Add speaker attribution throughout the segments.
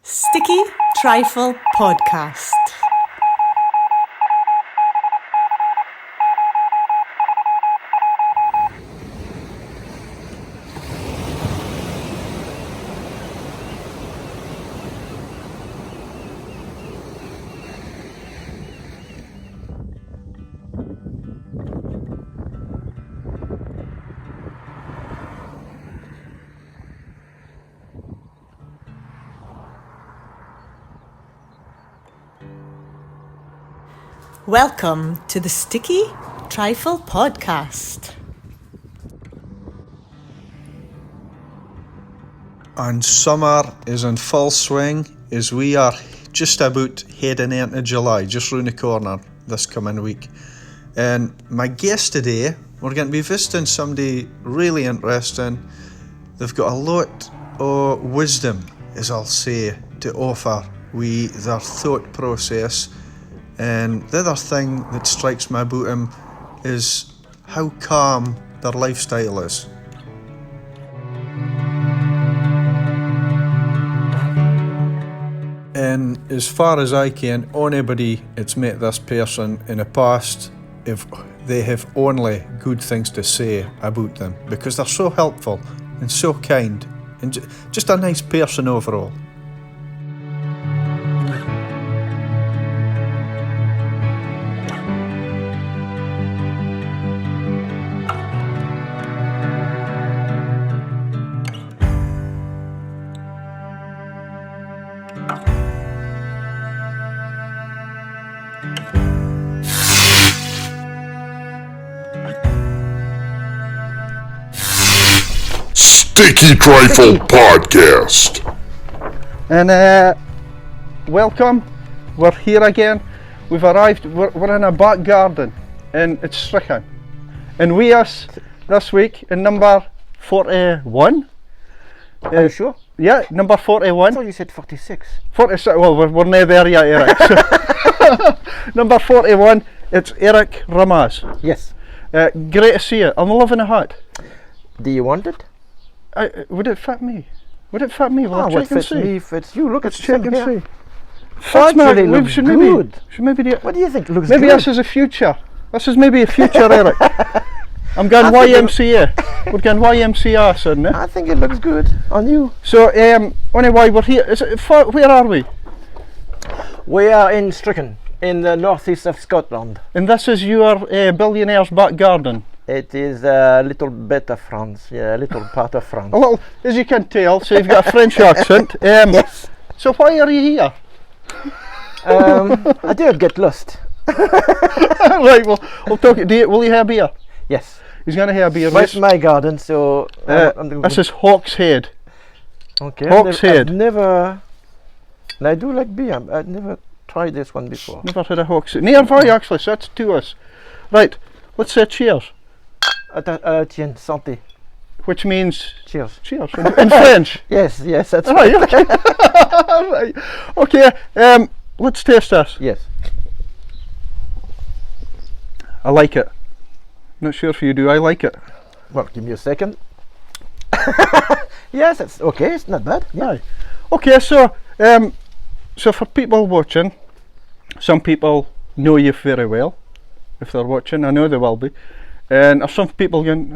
Speaker 1: Sticky Trifle Podcast. Welcome to the Sticky Trifle Podcast.
Speaker 2: And summer is in full swing as we are just about heading into July, just round the corner this coming week. And my guest today, we're going to be visiting somebody really interesting. They've got a lot of wisdom, as I'll say, to offer with their thought process. And the other thing that strikes me about him is how calm their lifestyle is. And as far as I can, anybody that's met this person in the past, if they have only good things to say about them, because they're so helpful and so kind and just a nice person overall.
Speaker 3: StickyTriflePodcast.
Speaker 2: And welcome, we're here again. We've arrived, we're in a back garden and it's Strichen. And we us this week in number 41.
Speaker 4: Are you sure?
Speaker 2: Yeah, number 41.
Speaker 4: I thought you said 46.
Speaker 2: 46, well we're near there yet, Eric. So number 41, it's Eric Ramaz.
Speaker 4: Yes.
Speaker 2: Great to see you. I'm loving the hat.
Speaker 4: Do you want it?
Speaker 2: Would it fit me? Would it fit me? Well,
Speaker 4: What
Speaker 2: check and
Speaker 4: fits
Speaker 2: see.
Speaker 4: me fits you. Look,
Speaker 2: Let's
Speaker 4: it's
Speaker 2: check and
Speaker 4: here.
Speaker 2: see. Fits me.
Speaker 4: Actually,
Speaker 2: We
Speaker 4: looks
Speaker 2: should
Speaker 4: good.
Speaker 2: maybe do.
Speaker 4: What do you think? Looks
Speaker 2: Maybe
Speaker 4: good.
Speaker 2: this is a future. This is maybe a future, Eric. I'm going YMCA. We're going YMCA, isn't it?
Speaker 4: I think it looks good on you.
Speaker 2: So, anyway, we're here. Where are we?
Speaker 4: We are in Strichen, in the northeast of Scotland.
Speaker 2: And this is your billionaire's back garden.
Speaker 4: It is a little bit of France, yeah, a little part of France.
Speaker 2: A little, as you can tell, so you've got a French accent.
Speaker 4: Yes.
Speaker 2: So why are you here?
Speaker 4: I did get lost.
Speaker 2: Right, well, we'll talk. Will you have beer?
Speaker 4: Yes.
Speaker 2: He's going to have beer.
Speaker 4: But it's my garden, so...
Speaker 2: This is Hawk's Head.
Speaker 4: Okay.
Speaker 2: Hawk's Head.
Speaker 4: I've never... And I do like beer. I've never tried this one before.
Speaker 2: Never had a Hawk's Head. Nearby, actually, so that's to us. Right, let's say cheers.
Speaker 4: Tiens, santé.
Speaker 2: Which means
Speaker 4: Cheers.
Speaker 2: cheers in French.
Speaker 4: Yes, that's
Speaker 2: Right, okay. Right. Okay, let's taste this.
Speaker 4: Yes.
Speaker 2: I like it. Not sure if you do. I like it.
Speaker 4: Well, give me a second. Yes, it's okay. It's not bad. Yeah.
Speaker 2: Aye. Okay, so for people watching, some people know you very well. If they're watching, I know they will be. And there's some people going,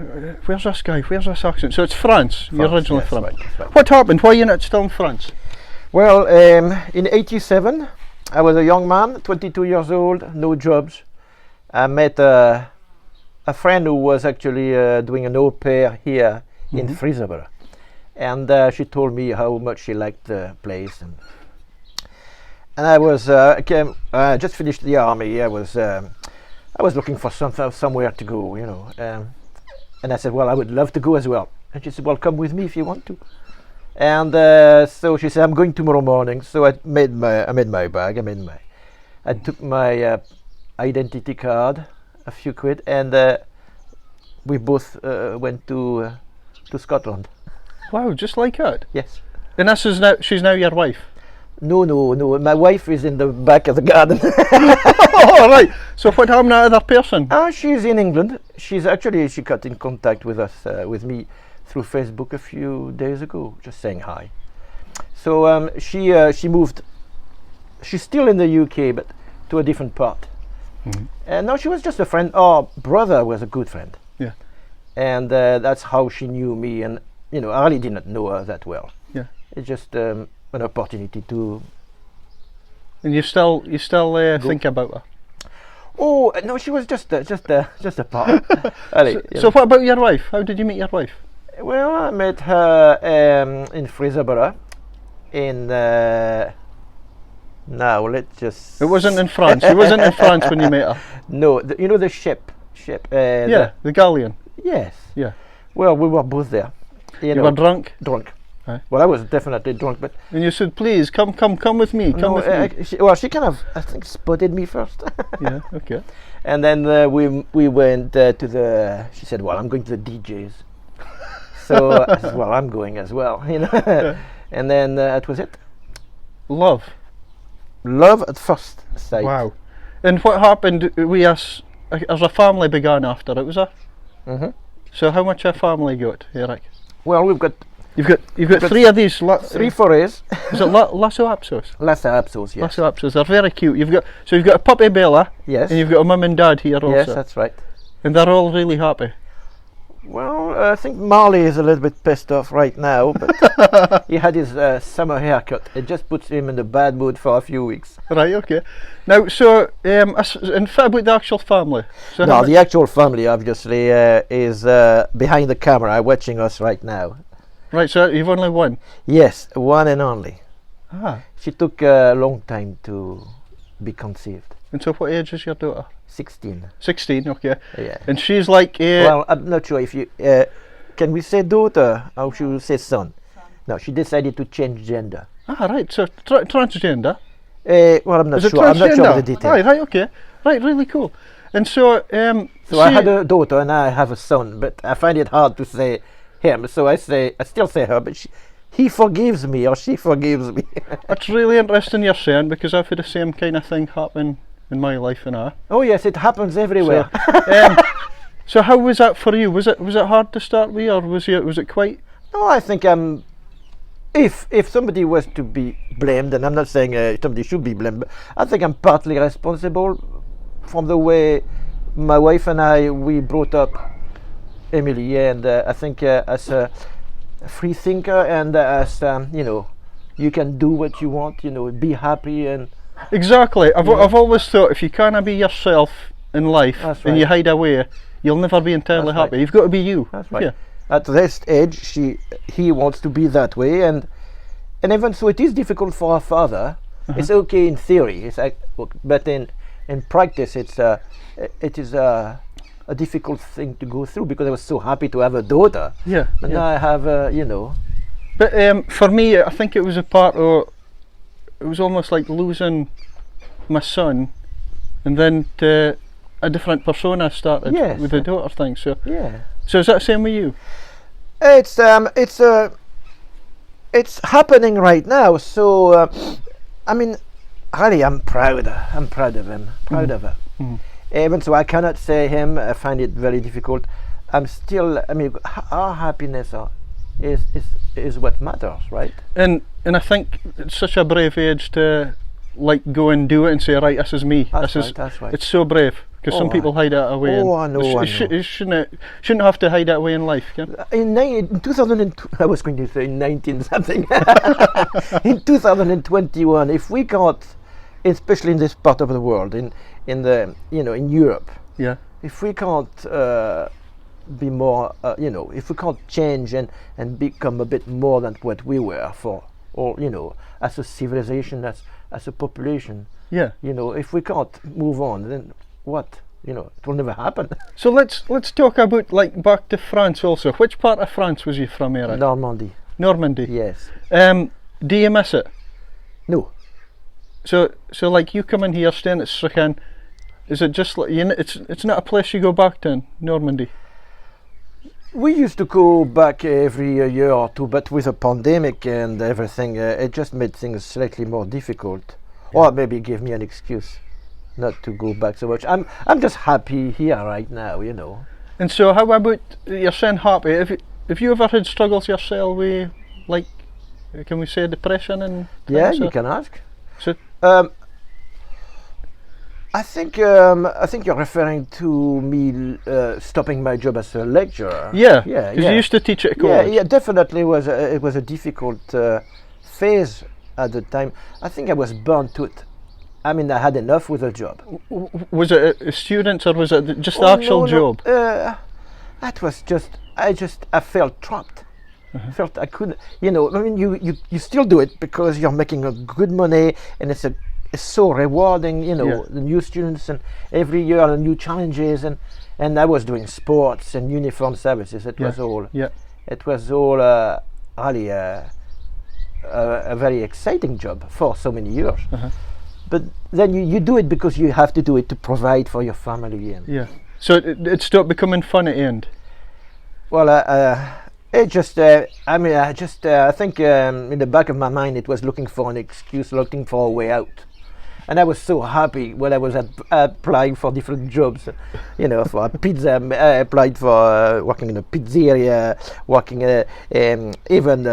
Speaker 2: where's this guy? Where's this accent? So it's France. You're originally
Speaker 4: yes,
Speaker 2: from.
Speaker 4: right, that's right.
Speaker 2: What happened? Why are you not still in France?
Speaker 4: Well, in '87, I was a young man, 22 years old, no jobs. I met a friend who was actually doing an au pair here in Friesable, and she told me how much she liked the place. And I was I just finished the army. I was looking for somewhere to go, you know. And I said, well, I would love to go as well. And she said, well, come with me if you want to. And so she said, I'm going tomorrow morning. So I made my bag. I took my identity card, a few quid, and we both went to Scotland.
Speaker 2: Wow, just like that.
Speaker 4: Yes.
Speaker 2: And she's now your wife.
Speaker 4: No. My wife is in the back of the garden.
Speaker 2: Oh, right. So what happened to that other person?
Speaker 4: She's in England. She got in contact with us, with me, through Facebook a few days ago, just saying hi. So she moved. She's still in the UK, but to a different part. And no, she was just a friend. Our brother was a good friend.
Speaker 2: Yeah.
Speaker 4: And that's how she knew me. And I really did not know her that well.
Speaker 2: Yeah.
Speaker 4: It's just an opportunity to.
Speaker 2: And you still think about her?
Speaker 4: Oh no, she was just a part. Really,
Speaker 2: So what about your wife? How did you meet your wife?
Speaker 4: Well, I met her in Fraserburgh. Now let's just.
Speaker 2: It wasn't in France. You wasn't in France when you met her.
Speaker 4: No, the ship.
Speaker 2: The galleon.
Speaker 4: Yes.
Speaker 2: Yeah.
Speaker 4: Well, we were both there.
Speaker 2: You were drunk.
Speaker 4: Drunk.
Speaker 2: Aye.
Speaker 4: Well, I was definitely drunk, but.
Speaker 2: And you said, "Please come with me. Come with me."
Speaker 4: She kind of, I think, spotted me first.
Speaker 2: Yeah. Okay.
Speaker 4: And then we went to the. She said, "Well, I'm going to the DJs." So I said, "Well, I'm going as well."
Speaker 2: Yeah.
Speaker 4: And then that was it.
Speaker 2: Love
Speaker 4: Love at first sight.
Speaker 2: Wow. And what happened? We as a family began after it, was it?
Speaker 4: Mm-hmm.
Speaker 2: So how much a family got, Eric?
Speaker 4: Well, we've got
Speaker 2: You've got three of these.
Speaker 4: 3 forays.
Speaker 2: Is it Lasso Apsos?
Speaker 4: Lasso Apsos, yes.
Speaker 2: Lasso Apsos. They're very cute. You've got a puppy Bella.
Speaker 4: Yes.
Speaker 2: And you've got a mum and dad here also.
Speaker 4: Yes, that's right.
Speaker 2: And they're all really happy.
Speaker 4: Well, I think Marley is a little bit pissed off right now, but he had his summer haircut. It just puts him in a bad mood for a few weeks.
Speaker 2: Right. Okay. Now, so and what about the actual family? So
Speaker 4: No, the actual family obviously is behind the camera watching us right now.
Speaker 2: Right. So you've only one.
Speaker 4: Yes, one and only.
Speaker 2: Ah.
Speaker 4: She took a long time to be conceived.
Speaker 2: And so what age is your daughter?
Speaker 4: 16.
Speaker 2: 16. Okay.
Speaker 4: Yeah.
Speaker 2: And she's like.
Speaker 4: Well, I'm not sure if you can we say daughter or should we say son? No, she decided to change gender.
Speaker 2: Ah, right. So transgender.
Speaker 4: Well, I'm not
Speaker 2: Is it
Speaker 4: sure. I'm not sure
Speaker 2: transgender?
Speaker 4: of the details.
Speaker 2: Right. Okay. Right. Really cool. And so.
Speaker 4: So I had a daughter and I have a son, but I find it hard to say him. So I still say her, but he forgives me or she forgives me.
Speaker 2: That's really interesting you're saying, because I've had the same kind of thing happen in my life and I.
Speaker 4: Oh yes, it happens everywhere.
Speaker 2: So how was that for you? Was it hard to start with, or was it quite?
Speaker 4: No, I think if somebody was to be blamed, and I'm not saying somebody should be blamed, but I think I'm partly responsible from the way my wife and we brought up Emily, and I think as a free thinker and as you can do what you want, be happy and.
Speaker 2: Exactly. I've always thought if you can't be yourself in life and you hide away, you'll never be entirely happy. You've got to be you.
Speaker 4: That's right.
Speaker 2: Yeah.
Speaker 4: At this age, he wants to be that way, and even so, it is difficult for a father. It's okay in theory. It's but in practice, it is a difficult thing to go through, because I was so happy to have a daughter.
Speaker 2: Yeah.
Speaker 4: But now I have
Speaker 2: But for me, I think it was a part of. It was almost like losing my son, and then a different persona started with the daughter thing. So
Speaker 4: yeah.
Speaker 2: So is that the same with you?
Speaker 4: It's happening right now. So I mean, really, I'm proud of him. Proud of her.
Speaker 2: Mm-hmm.
Speaker 4: Even so, I cannot say him. I find it very difficult. I'm still. I mean, our happiness is what matters, right?
Speaker 2: And I think it's such a brave age to go and do it and say, right, this is me.
Speaker 4: That's right.
Speaker 2: It's so brave, because some people hide it away.
Speaker 4: Oh, I know.
Speaker 2: You shouldn't have to hide it away in life. Yeah?
Speaker 4: In 2002, I was going to say 19 something. In 2021, if we can't, especially in this part of the world, in Europe,
Speaker 2: yeah,
Speaker 4: if we can't be more, if we can't change and become a bit more than what we were as a civilization, as a population,
Speaker 2: yeah,
Speaker 4: if we can't move on, then what? It will never happen.
Speaker 2: So let's talk about back to France also. Which part of France was you from, Eric?
Speaker 4: Normandy.
Speaker 2: Normandy.
Speaker 4: Yes.
Speaker 2: Do you miss it?
Speaker 4: No.
Speaker 2: So you come in here, staying at Strichen. Is it just it's not a place you go back to in Normandy?
Speaker 4: We used to go back every year or two, but with a pandemic and everything, it just made things slightly more difficult, or maybe gave me an excuse not to go back so much. I'm just happy here right now,
Speaker 2: And so, how about you're saying happy? Have you ever had struggles yourself with
Speaker 3: Can we say depression and
Speaker 4: Yeah,
Speaker 3: things,
Speaker 4: you
Speaker 3: or-
Speaker 4: can ask.
Speaker 3: So,
Speaker 4: I think you're referring to me stopping my job as a lecturer.
Speaker 3: yeah,
Speaker 4: yeah,
Speaker 3: because
Speaker 4: yeah.
Speaker 3: you used to teach at
Speaker 4: Yeah,
Speaker 3: college.
Speaker 4: yeah, definitely it was a difficult phase at the time. I think I was burnt out. I mean, I had enough with the job.
Speaker 3: Was it students or was it just the
Speaker 4: Oh,
Speaker 3: actual
Speaker 4: no,
Speaker 3: job?
Speaker 4: That was just. I felt trapped. Felt I couldn't. I mean, you still do it because you're making a good money, and it's so rewarding.
Speaker 3: Yeah.
Speaker 4: The new students, and every year the new challenges, and I was doing sports and uniform services. It was all.
Speaker 3: Yeah.
Speaker 4: It was all really a very exciting job for so many years. But then you do it because you have to do it to provide for your family. And
Speaker 3: Yeah. So it stopped becoming fun at the end.
Speaker 4: well, it just, I think in the back of my mind it was looking for an excuse, looking for a way out. And I was so happy when I was applying for different jobs, for a pizza. I applied for working in a pizzeria, working even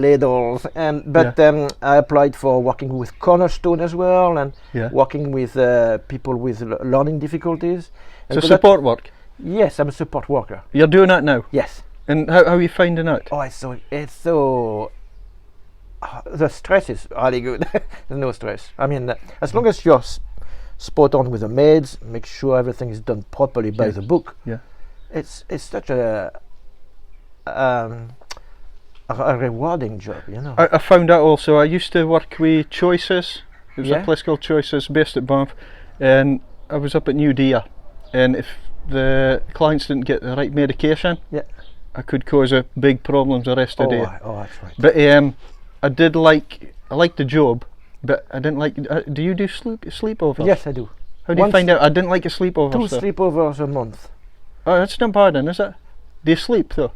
Speaker 4: ladles. But I applied for working with Cornerstone as well, and working with people with learning difficulties.
Speaker 3: So support work.
Speaker 4: Yes, I'm a support worker.
Speaker 3: You're doing that now.
Speaker 4: Yes.
Speaker 3: And how are you finding it?
Speaker 4: Oh, it's so. The stress is really good. There's no stress. I mean, as long as you're spot on with the maids, make sure everything is done properly by the book.
Speaker 3: Yeah.
Speaker 4: It's such a rewarding job,
Speaker 3: I found out also. I used to work with Choices. It was
Speaker 4: Yeah.
Speaker 3: a place called Choices, based at Banff, and I was up at New Deer. And if the clients didn't get the right medication, I could cause a big problems the rest of the day.
Speaker 4: That's right.
Speaker 3: But I liked the job, but I didn't like. Do you do sleepovers?
Speaker 4: Yes, I do.
Speaker 3: How do you find out? I didn't like a sleepover.
Speaker 4: 2
Speaker 3: stuff.
Speaker 4: sleepovers a month.
Speaker 3: Oh, that's not bad, then, is it? Do you sleep though?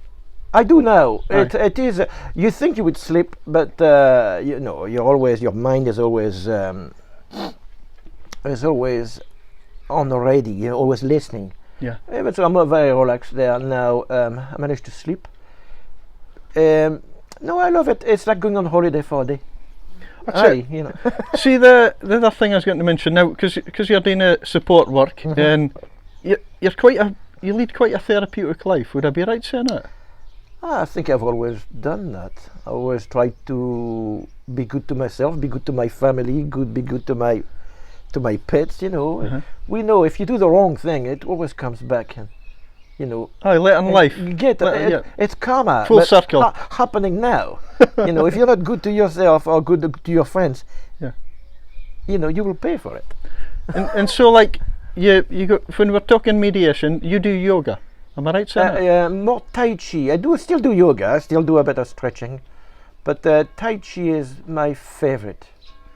Speaker 4: I do now.
Speaker 3: Aye.
Speaker 4: It is. You think you would sleep, but your mind is always on the ready. You're always listening.
Speaker 3: Yeah.
Speaker 4: But so I'm very relaxed there now. I managed to sleep. No, I love it. It's like going on holiday for a day.
Speaker 3: That's
Speaker 4: Aye,
Speaker 3: it. See, the other thing I was going to mention now, because you're doing support work, and you lead quite a therapeutic life. Would I be right saying that?
Speaker 4: I think I've always done that. I always tried to be good to myself, be good to my family, be good to my pets. We know if you do the wrong thing, it always comes back. And,
Speaker 3: Aye, later in life.
Speaker 4: you get it's karma.
Speaker 3: Full
Speaker 4: but
Speaker 3: circle.
Speaker 4: Happening now. If you're not good to yourself or good to your friends, you will pay for it.
Speaker 3: and so, like, you got, when we're talking mediation, you do yoga. Am I right saying that?
Speaker 4: More Tai Chi. I still do yoga. I still do a bit of stretching, but Tai Chi is my favorite.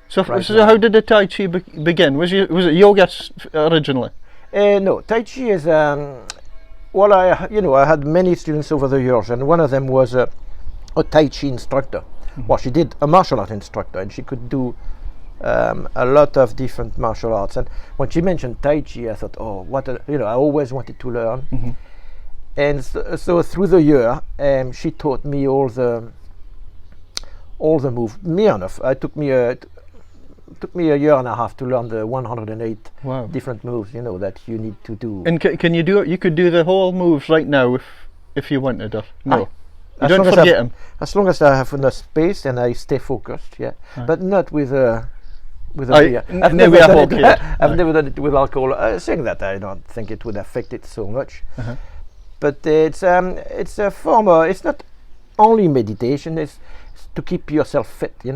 Speaker 3: So,
Speaker 4: right
Speaker 3: so
Speaker 4: now.
Speaker 3: how did the Tai Chi begin? Was it yoga originally?
Speaker 4: No, Tai Chi is. Well, I had many students over the years, and one of them was a Tai Chi instructor. Well, she did a martial art instructor, and she could do a lot of different martial arts. And when she mentioned Tai Chi, I thought, oh, I always wanted to learn. And so through the year, she taught me all the moves. Me enough. It took me a year and a half to learn the 108 different moves, that you need to do.
Speaker 3: And can you do it? You could do the whole moves right now if you wanted, or no?
Speaker 4: Aye.
Speaker 3: You don't forget them.
Speaker 4: As long as I have enough space and I stay focused, but not with a beer. I've never done it with alcohol. Saying that, I don't think it would affect it so much. But it's a form of, it's not only meditation, it's to keep yourself fit. You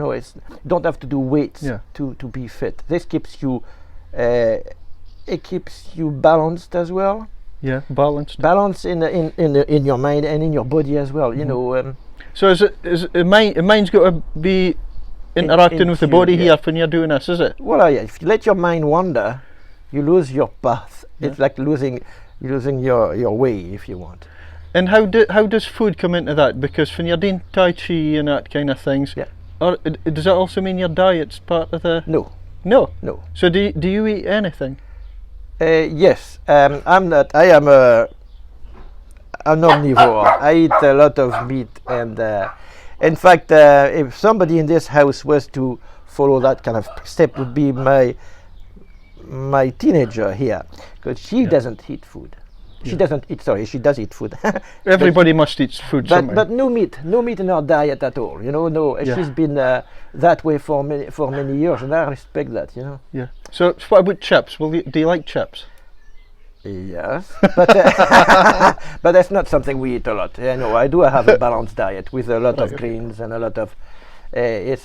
Speaker 4: don't have to do weights to be fit. This keeps you it keeps you balanced as well.
Speaker 3: Yeah, balanced.
Speaker 4: Balance in your mind and in your body as well.
Speaker 3: So is mind's got to be interacting with the body here when you're doing this, is it?
Speaker 4: Well, if you let your mind wander, you lose your path. It's like losing your way, if you want.
Speaker 3: And how does food come into that? Because when you're doing Tai Chi and that kind of things, or does that also mean your diet's part of the?
Speaker 4: No.
Speaker 3: So do you eat anything?
Speaker 4: Yes. I'm not. I am an omnivore. I eat a lot of meat, and In fact, if somebody in this house was to follow that kind of step, would be my teenager here, because she doesn't eat food. She doesn't eat. Sorry, she does eat food.
Speaker 3: Everybody must eat food somewhere.
Speaker 4: But no meat in her diet at all. You know, no.
Speaker 3: Yeah.
Speaker 4: She's been that way for many years, and I respect that. You know.
Speaker 3: Yeah. So what about chips? Do you like chips?
Speaker 4: Yes, but but that's not something we eat a lot. You know, I do have a balanced diet with a lot of greens and a lot of. I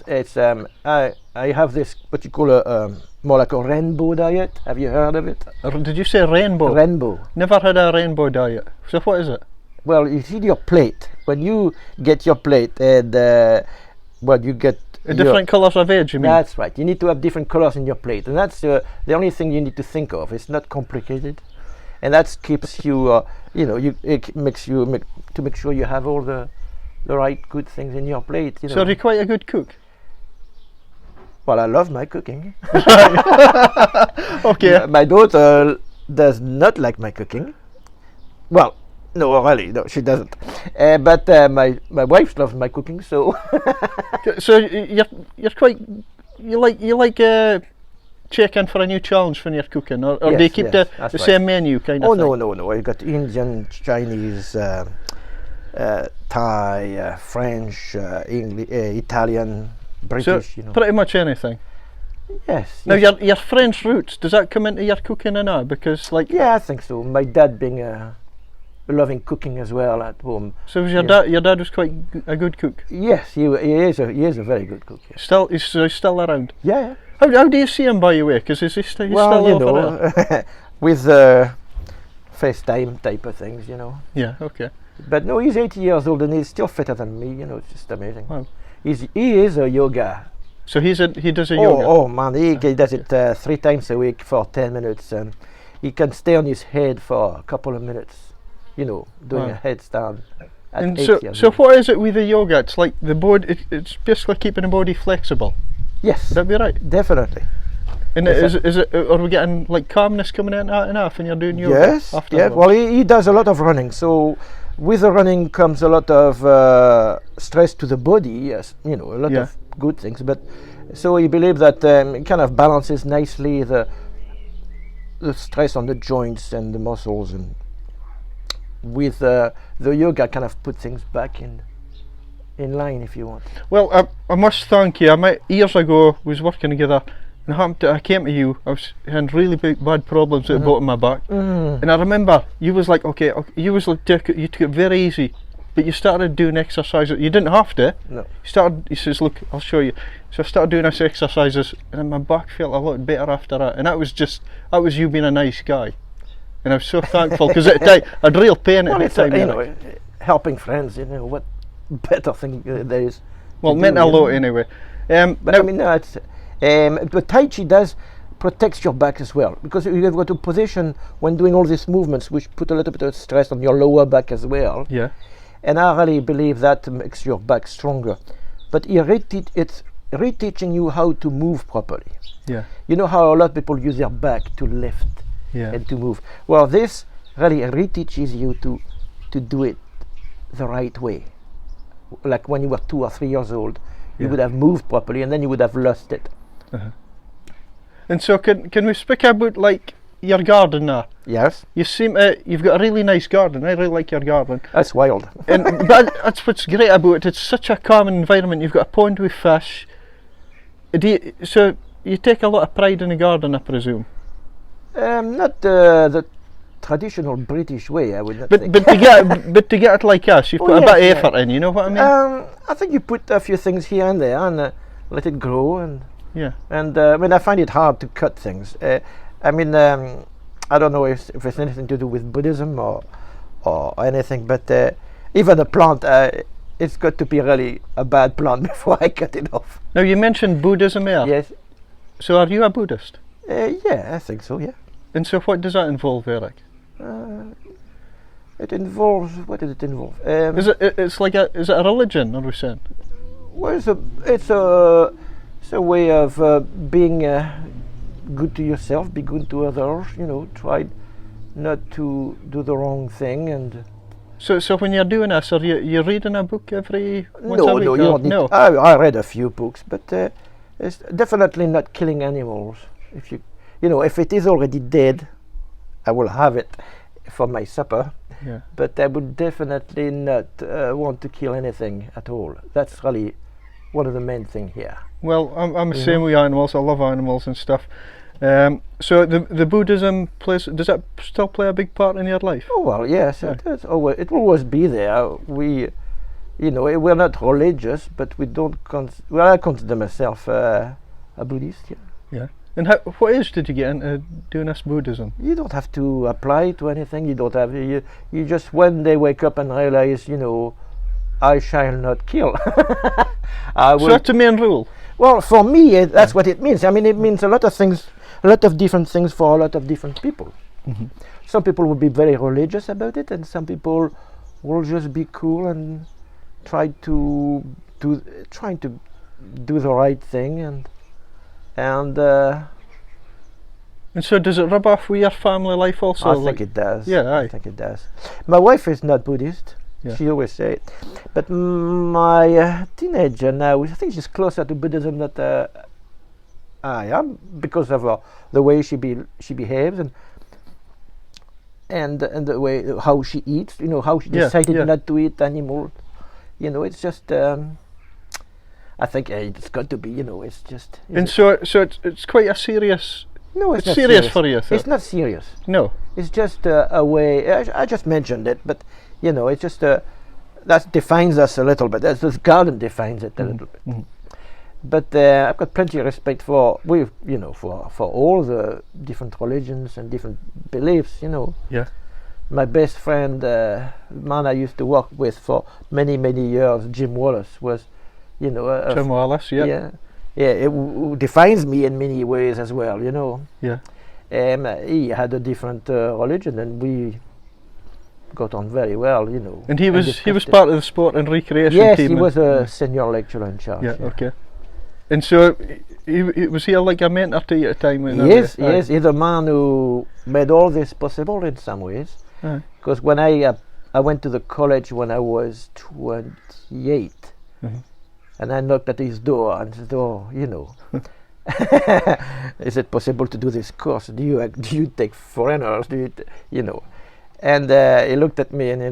Speaker 4: have this what you call a more like a rainbow diet. Have you heard of it?
Speaker 3: Did you say rainbow?
Speaker 4: Rainbow.
Speaker 3: Never had a rainbow diet. So what is it?
Speaker 4: Well, you see your plate. When you get your plate, and you get
Speaker 3: different colours of veg. You mean?
Speaker 4: That's right. You need to have different colours in your plate, and that's the only thing you need to think of. It's not complicated, and that keeps you. It makes you to make sure you have all the right good things in your plate. You know.
Speaker 3: So are you quite a good cook?
Speaker 4: Well, I love my cooking.
Speaker 3: Okay.
Speaker 4: My daughter does not like my cooking. Well, no, really, no, she doesn't. But my wife loves my cooking, so.
Speaker 3: So you're quite you like checking for a new challenge when you're cooking, or do you keep the same menu kind of thing?
Speaker 4: No. I got Indian, Chinese, Thai, French, English, Italian, British.
Speaker 3: So pretty much anything.
Speaker 4: Yes.
Speaker 3: Now your French roots, does that come into your cooking now? Because
Speaker 4: yeah, I think so. My dad being loving cooking as well at home.
Speaker 3: So was your dad was quite a good cook?
Speaker 4: Yes, he is a very good cook. Yes.
Speaker 3: He's still around?
Speaker 4: Yeah.
Speaker 3: How do you see him, by the way? Because he's still over there?
Speaker 4: With FaceTime type of things, you know.
Speaker 3: Yeah, okay.
Speaker 4: But no, he's 80 years old and he's still fitter than me, you know, it's just amazing.
Speaker 3: Wow.
Speaker 4: He is a yoga.
Speaker 3: So he does a yoga?
Speaker 4: Oh man, he does it 3 times a week for 10 minutes, and he can stay on his head for a couple of minutes, you know, doing a headstand.
Speaker 3: And so what is it with the yoga? It's like the body, it's basically keeping the body flexible.
Speaker 4: Yes.
Speaker 3: Would that be right?
Speaker 4: Definitely.
Speaker 3: And is it, are we getting like calmness coming in enough when you're doing yoga?
Speaker 4: Yes, yeah. Well, he does a lot of running, so with the running comes a lot of stress to the body, yes, you know, a lot of good things, but so he believes that it kind of balances nicely the stress on the joints and the muscles, and with the yoga kind of put things back in line, if you want.
Speaker 3: Well, I must thank you. Years ago was working together, and I came to you. I was having really bad problems at the bottom of my back, and I remember you was like, you took it very easy, but you started doing exercises. You didn't have to.
Speaker 4: No.
Speaker 3: He says, look, I'll show you. So I started doing these exercises, and then my back felt a lot better after that. And that was you being a nice guy, and I was so thankful, because at the time I had real pain at the time.
Speaker 4: You know, helping friends, you know, what better thing there is.
Speaker 3: Well, it meant a lot anyway.
Speaker 4: But now, I mean, no, it's. But Tai Chi does protects your back as well, because you've got a position when doing all these movements which put a little bit of stress on your lower back as well.
Speaker 3: Yeah.
Speaker 4: And I really believe that makes your back stronger. But it's reteaching you how to move properly.
Speaker 3: Yeah.
Speaker 4: You know how a lot of people use their back to lift and to move. Well, this really reteaches you to do it the right way. Like when you were 2 or 3 years old, you would have moved properly, and then you would have lost it.
Speaker 3: Uh-huh. And so can we speak about like your garden now?
Speaker 4: Yes.
Speaker 3: You've got a really nice garden. I really like your garden.
Speaker 4: That's wild.
Speaker 3: But that's what's great about it. It's such a calm environment. You've got a pond with fish. So you take a lot of pride in the garden, I presume.
Speaker 4: Not the traditional British way, I would not think.
Speaker 3: But to get it like us, you put a bit of effort in. You know what I mean?
Speaker 4: I think you put a few things here and there, and let it grow, and I find it hard to cut things. I don't know if it's anything to do with Buddhism or anything, but even a plant, it's got to be really a bad plant before I cut it off.
Speaker 3: Now, you mentioned Buddhism here.
Speaker 4: Yes.
Speaker 3: So are you a Buddhist?
Speaker 4: Yeah, I think so, yeah.
Speaker 3: And so what does that involve, Eric?
Speaker 4: It involves, what does it involve?
Speaker 3: Is it a religion, are we saying?
Speaker 4: Well, it's a way of being good to yourself, be good to others, you know, try not to do the wrong thing, and
Speaker 3: So when you're doing this, are you reading a book every once a
Speaker 4: No,
Speaker 3: week?
Speaker 4: no, you
Speaker 3: or
Speaker 4: don't need.
Speaker 3: no.
Speaker 4: I read a few books, but it's definitely not killing animals. If if it is already dead, I will have it for my supper.
Speaker 3: Yeah.
Speaker 4: But I would definitely not want to kill anything at all. That's really one of the main thing here.
Speaker 3: Well, I'm the same with animals. I love animals and stuff. So the Buddhism does that still play a big part in your life?
Speaker 4: Oh well, yes,
Speaker 3: Yeah.
Speaker 4: it will always be there. We're not religious, but we don't. I consider myself a Buddhist. Yeah.
Speaker 3: Yeah. And what age did you get into doing this Buddhism?
Speaker 4: You don't have to apply to anything. You don't have. You just one day wake up and realize, I shall not kill.
Speaker 3: So that's the main rule.
Speaker 4: Well, for me, that's what it means. I mean, it means a lot of things, a lot of different things for a lot of different people.
Speaker 3: Mm-hmm.
Speaker 4: Some people will be very religious about it, and some people will just be cool and trying to do the right thing, and
Speaker 3: And so does it rub off with your family life also?
Speaker 4: I think it does.
Speaker 3: Yeah, aye.
Speaker 4: I think it does. My wife is not Buddhist.
Speaker 3: Yeah.
Speaker 4: She always say it, but my teenager now, I think she's closer to Buddhism than I am, because of the way she behaves and the way how she eats. How she decided not to eat anymore. It's just. I think it's got to be. It's just.
Speaker 3: And so it's quite a serious.
Speaker 4: No, it's not
Speaker 3: serious for you.
Speaker 4: It's not serious.
Speaker 3: No.
Speaker 4: It's just a way. I just mentioned it, but it's just that defines us a little bit. As this garden defines it a little bit.
Speaker 3: Mm-hmm.
Speaker 4: But I've got plenty of respect for for all the different religions and different beliefs.
Speaker 3: Yeah.
Speaker 4: My best friend, man I used to work with for many years, Jim Wallace, was,
Speaker 3: Jim Wallace. Yeah.
Speaker 4: Yeah, it defines me in many ways as well.
Speaker 3: Yeah.
Speaker 4: He had a different religion, and we got on very well.
Speaker 3: And he was
Speaker 4: discussed it.
Speaker 3: part of the sport and recreation
Speaker 4: Yes,
Speaker 3: team.
Speaker 4: he was a senior lecturer in charge.
Speaker 3: Yeah. Okay. And so was he like a mentor to you at the time?
Speaker 4: Yes, he's a man who made all this possible in some ways. Because when I went to the college when I was 28, and I knocked at his door and said, "Oh, is it possible to do this course? Do you take foreigners? And he looked at me, and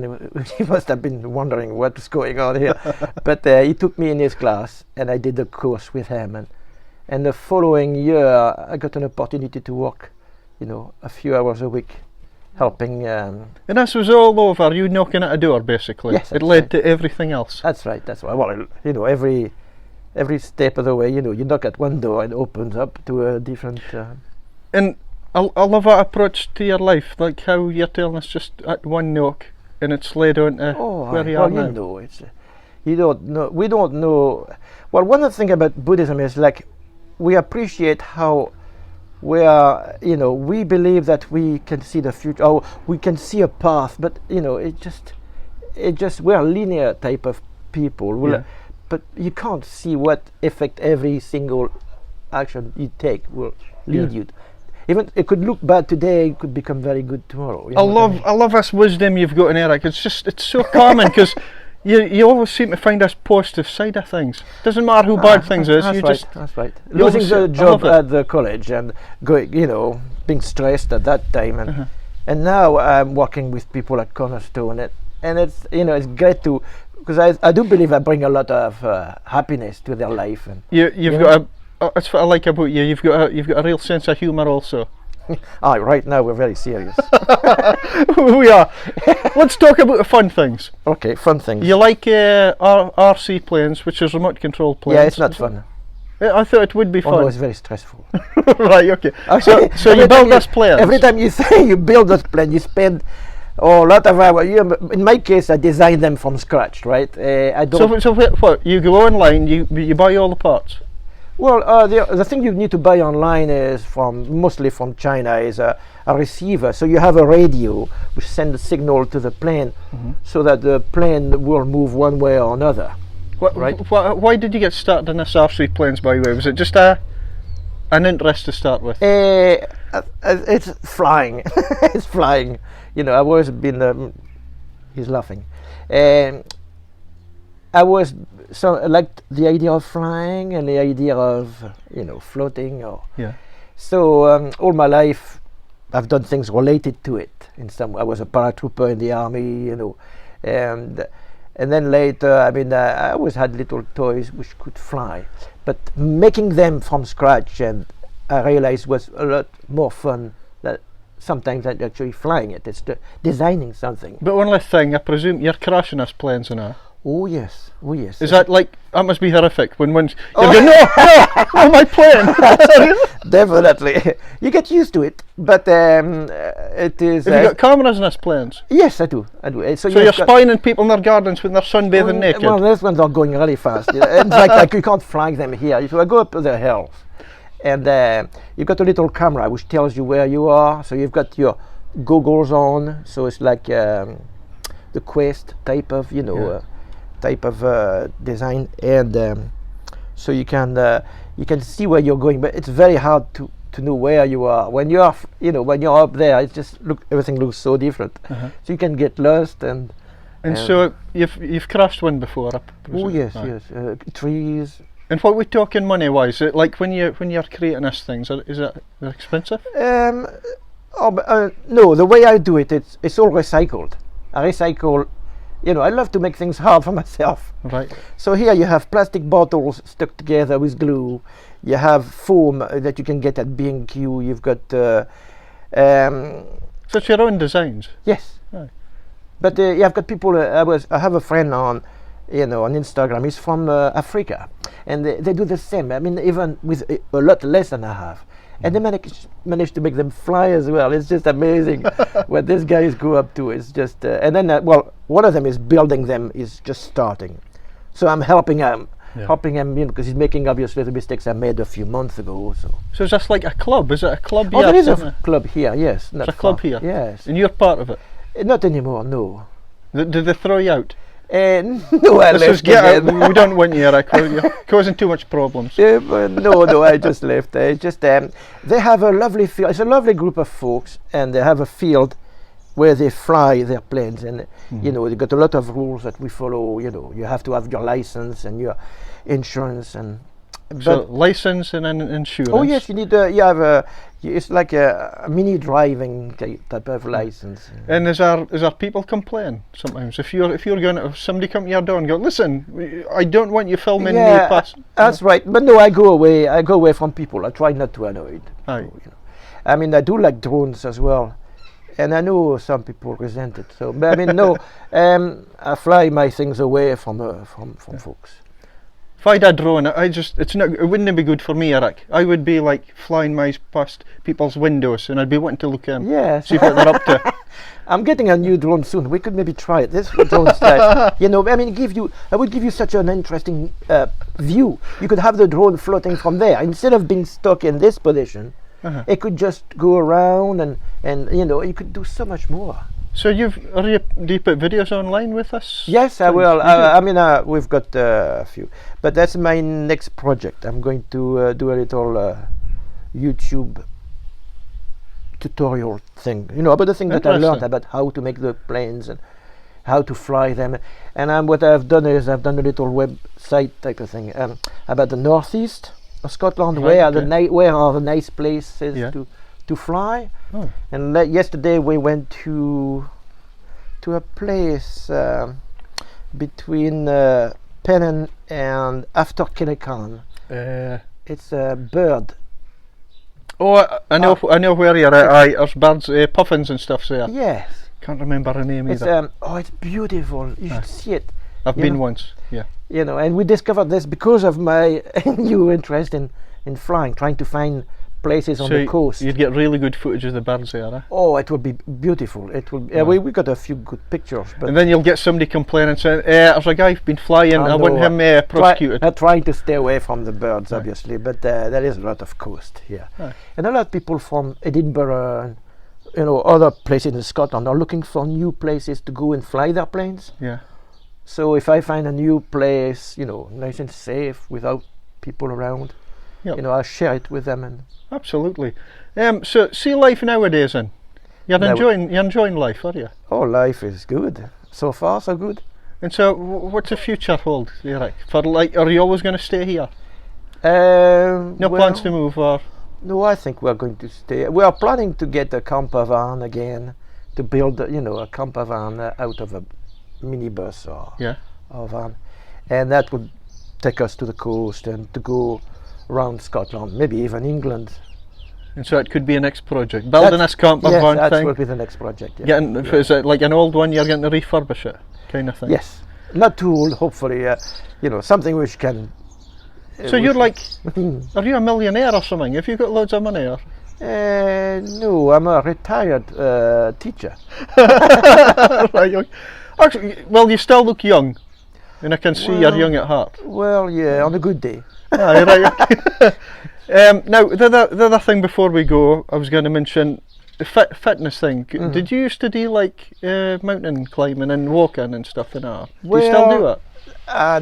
Speaker 4: he must have been wondering what's going on here. But he took me in his class, and I did the course with him. And the following year, I got an opportunity to work, a few hours a week, helping.
Speaker 3: And this was all over, you knocking at a door, basically.
Speaker 4: Yes,
Speaker 3: it led to everything else.
Speaker 4: That's right. Well, every step of the way, you knock at one door, and it opens up to a different.
Speaker 3: And I love that approach to your life, like how you're telling us just at one knock, and it's led on to where you are now.
Speaker 4: You don't know. We don't know. Well, one of the things about Buddhism is like we appreciate how we are. We believe that we can see the future, or we can see a path, but it just we're a linear type of people.
Speaker 3: Yeah.
Speaker 4: But you can't see what effect every single action you take will lead you to. Even it could look bad today, it could become very good tomorrow.
Speaker 3: I love this wisdom you've got in Eric. It's so common because you always seem to find this positive side of things. Doesn't matter who bad things is.
Speaker 4: That's right. Losing the job at the college and going, being stressed at that time, and now I'm working with people at Cornerstone, and it's it's great to. Because I do believe I bring a lot of happiness to their life, and
Speaker 3: you've got that's what I like about you. You've got a real sense of humour also.
Speaker 4: Right now we're very serious.
Speaker 3: We are. Let's talk about the fun things.
Speaker 4: Okay, fun things.
Speaker 3: You like RC planes, which is remote control planes?
Speaker 4: Yeah, it's not fun.
Speaker 3: I thought it would be fun.
Speaker 4: Oh, it's very stressful.
Speaker 3: Right. Okay. So you build this plane.
Speaker 4: Every time you say you build this plane, you spend. Oh, a lot of hours. In my case, I designed them from scratch, right? I don't.
Speaker 3: So what? You go online, you buy all the parts.
Speaker 4: Well, the thing you need to buy online is mostly from China is a receiver. So you have a radio which sends a signal to the plane, so that the plane will move one way or another. Right?
Speaker 3: Why did you get started in this RC planes, by the way? Was it just an interest to start with?
Speaker 4: It's flying. It's flying. I've always been He's laughing. I was liked the idea of flying and the idea of floating. So all my life, I've done things related to it. I was a paratrooper in the army, and then later, I always had little toys which could fly, but making them from scratch, and I realized was a lot more fun that sometimes than actually flying it. It's designing something.
Speaker 3: But one last thing, I presume you're crashing us planes and that.
Speaker 4: Oh yes.
Speaker 3: Is that like, that must be horrific when you're going, no, my plane.
Speaker 4: Definitely. You get used to it, but it is...
Speaker 3: Have you got cameras in us planes?
Speaker 4: Yes, I do. So
Speaker 3: you're spying on people in their gardens when they're sunbathing naked?
Speaker 4: Well, those ones are going really fast. In fact, like you can't fly them here. If I go up to the hills, and you've got a little camera which tells you where you are, so you've got your goggles on, so it's like the Quest type of, design, and so you can see where you're going, but it's very hard to know where you are when you are when you're up there. It just everything looks so different, so you can get lost and
Speaker 3: so you've crashed one before,
Speaker 4: oh yes, trees.
Speaker 3: And what we talking money wise? Like when you're creating these things, is it expensive?
Speaker 4: No, the way I do it, it's all recycled. I recycle. I love to make things hard for myself.
Speaker 3: Right.
Speaker 4: So here you have plastic bottles stuck together with glue. You have foam that you can get at B&Q. You've got... so
Speaker 3: it's your own designs?
Speaker 4: Yes.
Speaker 3: Right.
Speaker 4: But I've got people... I have a friend on Instagram. He's from Africa. And they do the same. Even with a lot less than I have. And they managed to make them fly as well. It's just amazing what these guys go up to. It's just, and then, one of them is building them, is just starting. So I'm helping him, because he's making obviously the mistakes I made a few months ago.
Speaker 3: So is this like a club? Is it a club here?
Speaker 4: Oh, there is a club here, yes.
Speaker 3: There's a club here?
Speaker 4: Yes.
Speaker 3: And you're part of it?
Speaker 4: Not anymore, no.
Speaker 3: Did they throw you out?
Speaker 4: No, I left.
Speaker 3: We don't want you, Eric. You're causing too much problems.
Speaker 4: No, I just left. They have a lovely field. It's a lovely group of folks, and they have a field where they fly their planes, and they got a lot of rules that we follow. You have to have your license and your insurance, and
Speaker 3: so license and then insurance.
Speaker 4: Oh yes, you need. You have it's like a mini driving type of license.
Speaker 3: And is there people complain sometimes if you're going to, somebody come to your door and go, listen, I don't want you filming me past.
Speaker 4: That's right. But no, I go away from people. I try not to annoy it.
Speaker 3: Aye.
Speaker 4: I do like drones as well, and I know some people resent it. So, but no, I fly my things away from folks.
Speaker 3: If I had a drone, it wouldn't be good for me, Eric. I would be like flying miles past people's windows, and I'd be wanting to look in, see what they're up to.
Speaker 4: I'm getting a new drone soon. We could maybe try it. This drone style, I would give you such an interesting view. You could have the drone floating from there instead of being stuck in this position. It could just go around, and you could do so much more.
Speaker 3: So do you put videos online with us?
Speaker 4: Yes, I will. We've got a few, but that's my next project. I'm going to do a little YouTube tutorial thing, about the thing that I learned about how to make the planes and how to fly them. And what I've done is I've done a little website type of thing about the northeast of Scotland, where are the nice places to fly.
Speaker 3: Oh.
Speaker 4: And yesterday we went to a place between Pennon and after Killican. It's a bird.
Speaker 3: Oh, I know where you're at. There's birds, puffins and stuff there.
Speaker 4: Yes.
Speaker 3: Can't remember the name either.
Speaker 4: It's beautiful. You should see it.
Speaker 3: I've been once. Yeah.
Speaker 4: And we discovered this because of my new interest in flying, trying to find places on the coast.
Speaker 3: You'd get really good footage of the birds there, eh?
Speaker 4: Oh, it would be beautiful. It will. We got a few good pictures. But
Speaker 3: and then you'll get somebody complaining saying, "There's a guy who's been flying. I want him prosecuted."
Speaker 4: I'm trying to stay away from the birds, obviously, but there is a lot of coast here, and a lot of people from Edinburgh and other places in Scotland are looking for new places to go and fly their planes.
Speaker 3: Yeah.
Speaker 4: So if I find a new place, nice and safe without people around, I'll share it with them. And
Speaker 3: absolutely. So see life nowadays, then. You're enjoying life, are you?
Speaker 4: Oh, life is good. So far, so good.
Speaker 3: And so, what's the future hold, Eric? For like, are you always going to stay here? No plans to move, or?
Speaker 4: No, I think we're going to stay. We are planning to get a camper van again, to build, a camper van out of a minibus or van, and that would take us to the coast and to go around Scotland, maybe even England.
Speaker 3: And so it could be a next project. Building this camper van
Speaker 4: that
Speaker 3: thing.
Speaker 4: will be the next project. Yeah.
Speaker 3: Is it like an old one? You're going to refurbish it, kind of thing.
Speaker 4: Yes, not too old. Hopefully, something which can.
Speaker 3: So you're like, are you a millionaire or something? Have you got loads of money? Or?
Speaker 4: No, I'm a retired teacher.
Speaker 3: Right. Actually, well, you still look young, and I can see you're young at heart.
Speaker 4: Well, yeah, on a good day.
Speaker 3: Aye, right. Now, the other thing before we go, I was going to mention the fitness thing.
Speaker 4: Mm-hmm.
Speaker 3: Did you used to do like mountain climbing and walking and stuff in that? Do you still do it?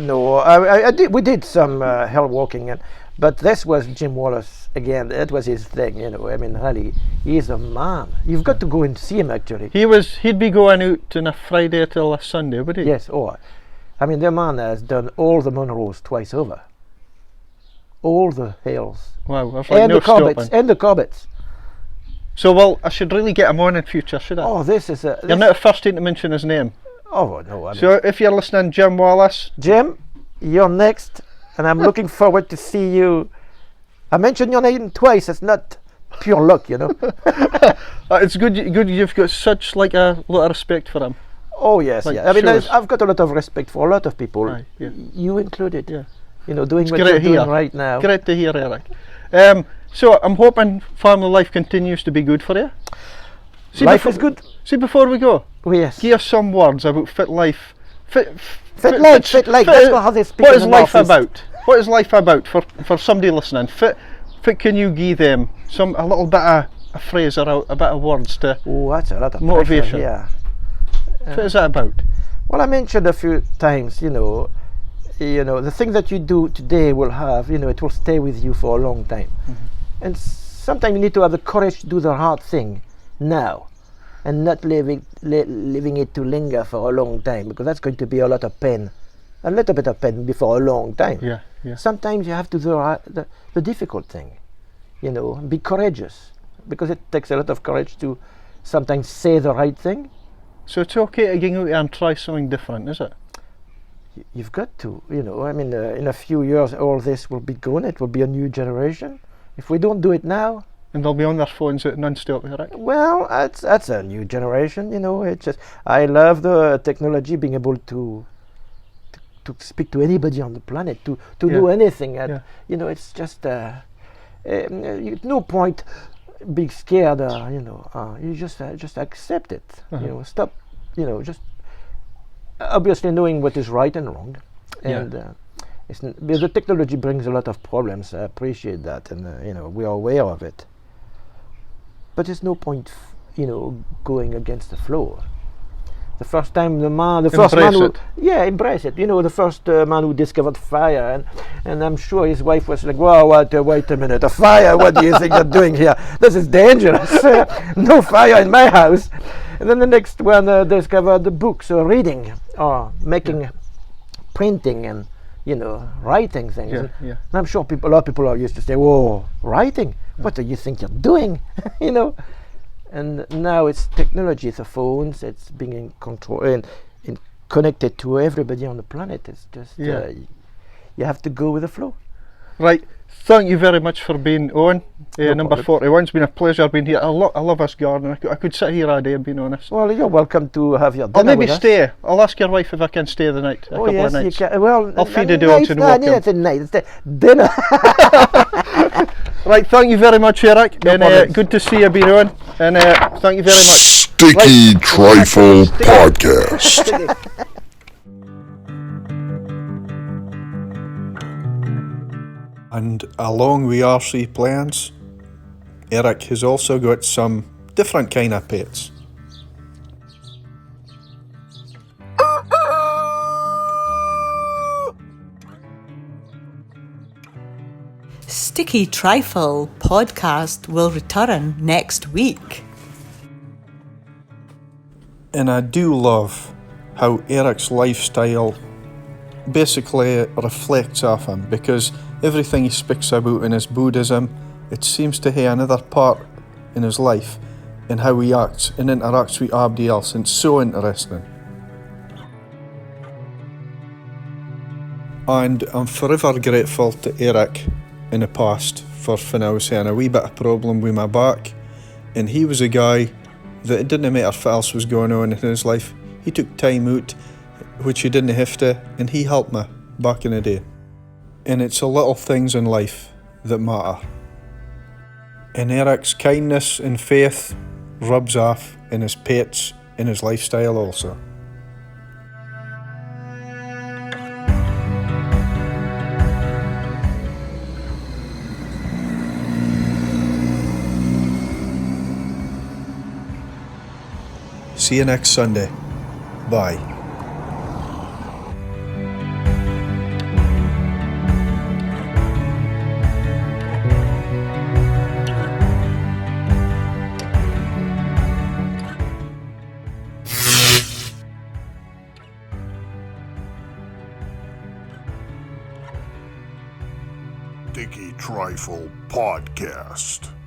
Speaker 4: No, I did. We did some hill walking, but this was Jim Wallace again. That was his thing, I mean, really, he's a man. You've got to go and see him. Actually,
Speaker 3: he'd be going out on a Friday till a Sunday, would he?
Speaker 4: Yes. I mean, the man has done all the Munros twice over. All the hills.
Speaker 3: Wow, that's like no stopping.
Speaker 4: And the Cobbets.
Speaker 3: So, well, I should really get him on in future, should I?
Speaker 4: Oh, this is a...
Speaker 3: You're not the first to mention his name.
Speaker 4: Oh, no. I mean,
Speaker 3: so, if you're listening, Jim Wallace.
Speaker 4: Jim, you're next, and I'm looking forward to see you. I mentioned your name twice. It's not pure luck,
Speaker 3: It's good you've got such like a lot of respect for him.
Speaker 4: Oh, yes,
Speaker 3: like,
Speaker 4: yeah. I mean, I've got a lot of respect for a lot of people.
Speaker 3: Aye, yeah.
Speaker 4: You included.
Speaker 3: Yeah.
Speaker 4: Doing what you're doing right now.
Speaker 3: Great to hear, Eric. So I'm hoping family life continues to be good for you.
Speaker 4: Life is good.
Speaker 3: See, before we go,
Speaker 4: yes.
Speaker 3: Give us some words about fit life. Fit
Speaker 4: life. That's how they speak.
Speaker 3: What is life about? What is life about for somebody listening? Fit. Can you give them a little bit of a phrase or a bit of words to?
Speaker 4: Oh, that's a lot of
Speaker 3: motivation.
Speaker 4: Pressure, yeah.
Speaker 3: What is that about?
Speaker 4: Well, I mentioned a few times, the thing that you do today will have, it will stay with you for a long time. Mm-hmm. And sometimes you need to have the courage to do the hard thing now and not leaving it to linger for a long time, because that's going to be a lot of pain. A little bit of pain before a long time.
Speaker 3: Yeah.
Speaker 4: Sometimes you have to do the difficult thing, be courageous, because it takes a lot of courage to sometimes say the right thing.
Speaker 3: So it's okay to get out and try something different, is it?
Speaker 4: You've got to, I mean, in a few years all this will be gone. It will be a new generation. If we don't do it now,
Speaker 3: and they'll be on their phones non-stop, right?
Speaker 4: Well, that's a new generation. It's just, I love the technology, being able to speak to anybody on the planet, to do anything. It's just no point being scared. You just accept it.
Speaker 3: Uh-huh.
Speaker 4: Stop. Just obviously knowing what is right and wrong, and the technology brings a lot of problems. I appreciate that, and we are aware of it. But there's no point, going against the flow. The first time embrace it. The first man who discovered fire, and I'm sure his wife was like, "Wow, wait a minute, a fire? What do you think you're doing here? This is dangerous. No fire in my house." And then the next one discovered the books, or reading, or making, printing, and writing things. And I'm sure a lot of people are used to say, "Whoa, writing? What do you think you're doing?" And now it's technology, the phones, it's being in control and connected to everybody on the planet. It's just you have to go with the flow.
Speaker 3: Right. Thank you very much for being on. Number 41. It's been a pleasure being here. I love this garden. I could sit here all day, being honest.
Speaker 4: Well, you're welcome to have your dinner.
Speaker 3: I'll maybe stay. I'll ask your wife if I can stay the night. A couple of nights.
Speaker 4: You can. Well,
Speaker 3: I'll feed the dogs and walk them.
Speaker 4: It's a night. It's the dinner.
Speaker 3: Right. Thank you very much, Eric. And good to see you being on. And thank you very much.
Speaker 5: Sticky Trifle Podcast.
Speaker 2: And along with RC plans, Eric has also got some different kind of pets.
Speaker 1: Sticky Trifle Podcast will return next week.
Speaker 2: And I do love how Eric's lifestyle basically reflects off him, because everything he speaks about in his Buddhism, it seems to have another part in his life and how he acts and interacts with everybody else, and it's so interesting. And I'm forever grateful to Eric in the past for when I was having a wee bit of problem with my back, and he was a guy that it didn't matter what else was going on in his life, he took time out which he didn't have to, and he helped me back in the day. And it's the little things in life that matter. And Eric's kindness and faith rubs off in his pets and his lifestyle also. See you next Sunday. Bye.
Speaker 5: StickyTriflePodcast.